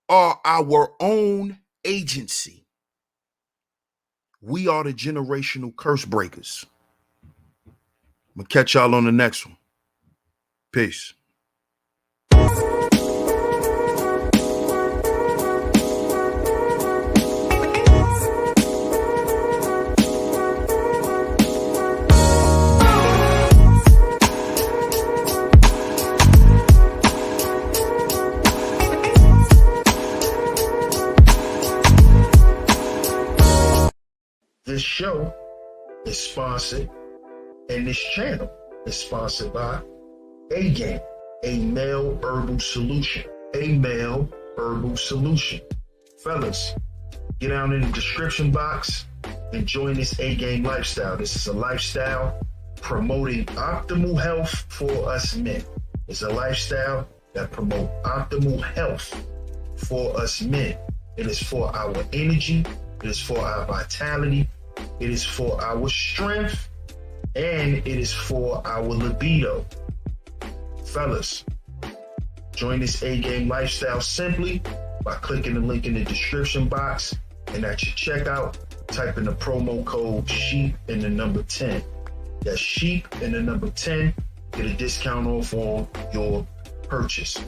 Speaker 2: are our own agency. We are the generational curse breakers. I'm gonna catch y'all on the next one. Peace. This show is sponsored, and this channel is sponsored by A-Game, a male herbal solution. A male herbal solution. Fellas, get down in the description box and join this A-Game lifestyle. This is a lifestyle promoting optimal health for us men. It's a lifestyle that promotes optimal health for us men. It is for our energy. It is for our vitality. It is for our strength. And it is for our libido. Fellas, join this A-Game lifestyle simply by clicking the link in the description box, and at your checkout, type in the promo code SHEEP and the number 10. That's SHEEP and the number 10. Get a discount off on your purchase.